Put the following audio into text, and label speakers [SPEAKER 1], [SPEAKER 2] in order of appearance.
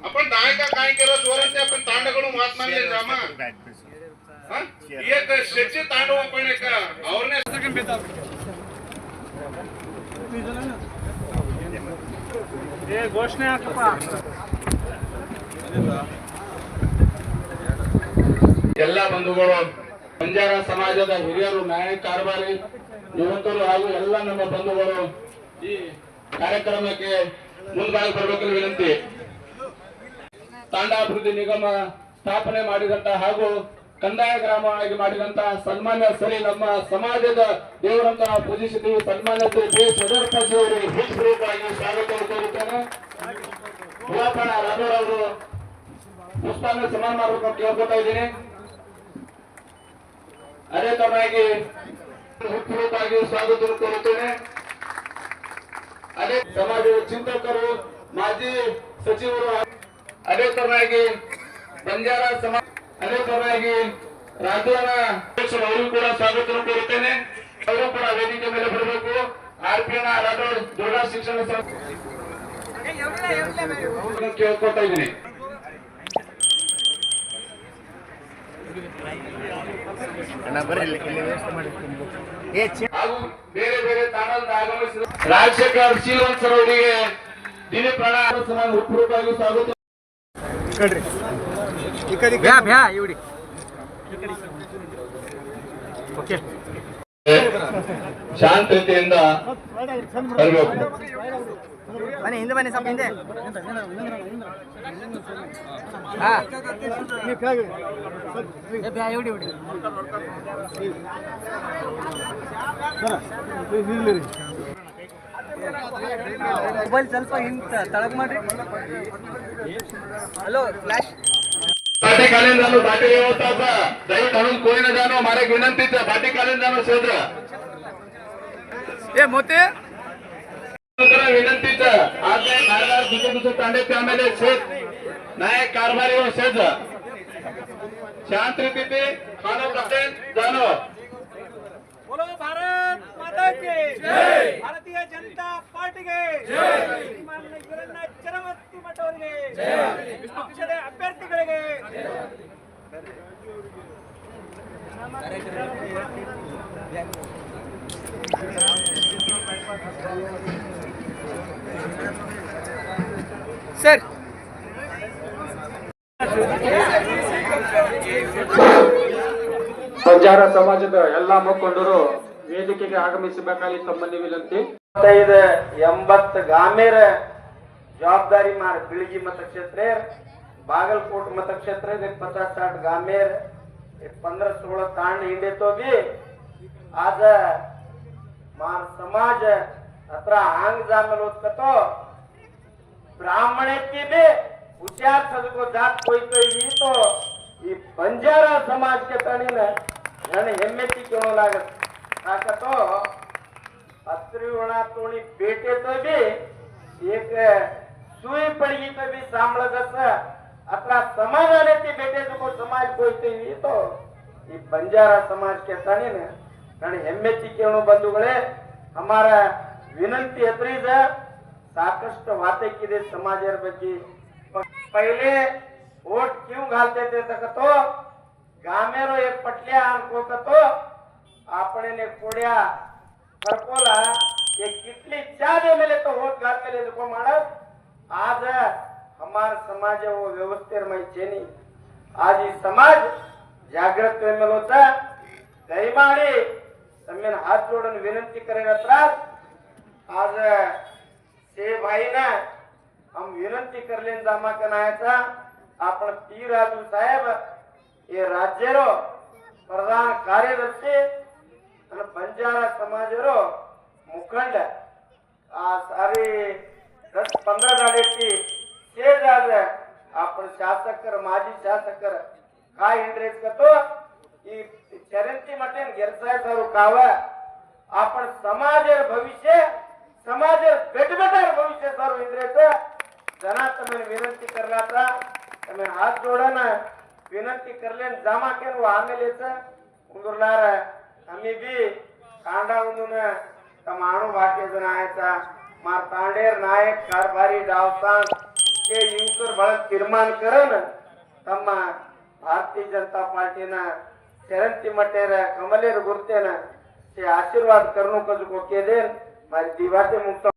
[SPEAKER 1] आपण नायका काय केलं जोरात आपण तांडगडू महात्माने जामा एक शेचे तांडव आपण एक आवरणे
[SPEAKER 2] ये घोषणे ಹಾಕಪ್ಪ
[SPEAKER 1] ಎಲ್ಲ ಬಂಧುಗಳು ಬಂಜಾರ ಸಮಾಜದ ಹಿರಿಯರು ನಾಯಕ ಕಾರ್ಬಾರಿ ಯುವಕರು ಹಾಗೂ ಎಲ್ಲ ನಮ್ಮ ಬಂಧುಗಳು ಈ ಕಾರ್ಯಕ್ರಮಕ್ಕೆ ಮುಂದಾಗಿ ಬರಬೇಕೆಂದು ವಿನಂತಿ. ತಾಂಡಾಭಿವೃದ್ಧಿ ನಿಗಮ ಸ್ಥಾಪನೆ ಮಾಡಿದಂತ ಹಾಗೂ ಕಂದಾಯ ಗ್ರಾಮವಾಗಿ ಮಾಡಿದಂತ ಸನ್ಮಾನ್ಯ ಸರಿ ನಮ್ಮ ಸಮಾಜದ ದೇವರಂತ ನಾವು ಪೂಜಿಸಿದ್ದೀವಿ. ಸನ್ಮಾನ್ಯ ಶ್ರೀ ಬಿ ಸದರ್ಪಜಿ ಅವರಿಗೆ ಹೃತ್ಪೂರ್ವಕವಾಗಿ ಸ್ವಾಗತ ಕೋರುತ್ತೇನೆ. ಹುಲಾಪಣ ರಾಘವ್ ಅವರು ಪುಷ್ಪಾಂಜಲಿ ಸನ್ಮಾನ ಮಾಡಬೇಕು ಕೇಳ್ಕೊತಾ ಇದ್ದೀನಿ. ಅದೇ ತರನಾಗಿ ಹೃತ್ಪೂರ್ವಕವಾಗಿ ಸ್ವಾಗತ ಕೋರುತ್ತೇನೆ. ಅದೇ ಸಮಾಜದ ಚಿಂತಕರು ಮಾಜಿ ಸಚಿವರು ಅದೇ ತರನಾಗಿ ಬಂಜಾರ ಸಮಾಜ ಅದೇ ತರನಾಗಿ ರಾಜ್ಯದ ಅಧ್ಯಕ್ಷರು ಅವರಿಗೂ ಕೂಡ ಸ್ವಾಗತ ಕೋರುತ್ತೇನೆ. ಅವರು ಕೂಡ ವೇದಿಕೆ ಮೇಲೆ ಬರಬೇಕು. RPN ರಾಠೋಡ್ ದೊಡ್ಡ ಶಿಕ್ಷಣ ಕೇಳ್ಕೊತಾ ಇದ್ದೀನಿ. ಹಾಗೂ ಬೇರೆ ಬೇರೆ ತಾಣದಿಂದ ಆಗಮಿಸಿದ ರಾಜಶೇಖರ್ ಶ್ರೀವಂತ್ ಸರ್ ಅವರಿಗೆ ದಿನೇ ಪ್ರಣಾಮ ಹೃತ್ಪೂರ್ವಕವಾಗಿ ಸ್ವಾಗತ. ಶಾಂತತೆಯಿಂದ ಬರಬೇಕು.
[SPEAKER 3] ಬನ್ನಿ ಹಿಂದೆ ಬನ್ನಿ ಸ್ವಲ್ಪ ಹಿಂದೆ. ಮೊಬೈಲ್ ಸ್ವಲ್ಪ ಹಿಂದೆ ತಳಗ್ ಮಾಡ್ರಿ. ಹಲೋ ಫ್ಲಾಶ್
[SPEAKER 1] पाटी कालीन जानो पाटी व्यवस्थाचा दयविಟ್ಟು हणून कोणी न जानो मारे विनंतीच पाटी कालीन जानो क्षेत्र
[SPEAKER 3] ए मोते
[SPEAKER 1] विनंतीच आज कारभार दुसरे तांडे आम्हाला शेत नायक कारभारी व शेत शांत रीतीने खानो करते जानो.
[SPEAKER 2] बोलो भारत माता की जय, भारतीय जनता पार्टी के जय, ಶ್ರೀಮಾನ್ಯ ಇವರನ್ನ ಚರಮತ್ತಿ ಮಠವರಿಗೆ ಜಯ, ಪಕ್ಷದ ಅಭ್ಯರ್ಥಿಗಳಿಗೆ ಸರ್
[SPEAKER 4] ಬಂಜಾರ ಸಮಾಜದ ಎಲ್ಲಾ ಮುಖಂಡರು ವೇದಿಕೆಗೆ ಆಗಮಿಸಬೇಕಾಗಿ ತಮ್ಮಲ್ಲಿ ವಿನಂತಿ.
[SPEAKER 5] 80 गामेर जवाबदारी मार बिळगी मतक्षेत्र बागलकोट मतक्षेत्र 50-60 गामेर 15-16 तांड हिंडे तो भी आज मार समाज अत्र आंग जामल होतो ब्राह्मण की भी हुशियार सदको जात कोई तो ಈ ಬಂಜಾರ ಸಮಾಜಕ್ಕೆ ತಣಿನ ನನ್ನ ಹೆಮ್ಮೆತಿ ಕೇಳೋ लागत ताकतो पत्री होना तोणी बेटे तो भी एक सुई पड़ी तो भी सांभळ जस अत्रा समाजाने ती बेटे को समाज कोई तो ಈ ಬಂಜಾರ समाज के तणीन ನನ್ನ ಹೆಮ್ಮೆತಿ ಕೇಳೋ ಬಂಧುಗಳೇ हमारा विनंती हत्रीज साकष्ट वाते किदे समाजर ಬಗ್ಗೆ पहले वोट क्यों घालते थे तो गामेरो एक पटल्या अनको तो आपने ने कोड्या करकोला एक कितली चादे मेले तो वोट घालते ले को माणस आज हमार समाज वो व्यवस्थेर में चेनी आज ही समाज जागृत मेलोचा दयमाडी तमेन हाथ जोडून विनंती करेगा त्रास आज से भाई ना हम विनंती करलेन जमा कनायचा आपण पी राजू साहेब ये राज्यरो प्रधान कार्यदर्शी અને બંજારા સમાજરો મુખંડ આ સારી 10-15 દાડેથી સેજ आज आपण शासकर माजी शासकर काय इंद्रेज करतो ಈ ಚರಂತಿ ಮಟೇನ್ ಗೆರ್ಸಾಯ ಸಾರು ಕಾವ आपण समाजर भविष्य समाजर बेटबेटार भविष्य सारू इंद्रेज जना तमे विनंती करलाता तमे हात जोडना विनंती करलेन जमा केन व आमेलेच उंदुरलार आम्ही बी कांडा उंदून तमाणू भाग्य जनायचा मार तांडेर नायक कारभारी डावसांग हे युवकर बळ तीर्मान करन तಮ್ಮ भारतीय जनता पार्टीना शरणती मटेर कमलेर गुर्तेन ते आशीर्वाद करणूकच कोकेदेन माझी दिवाते मुक्त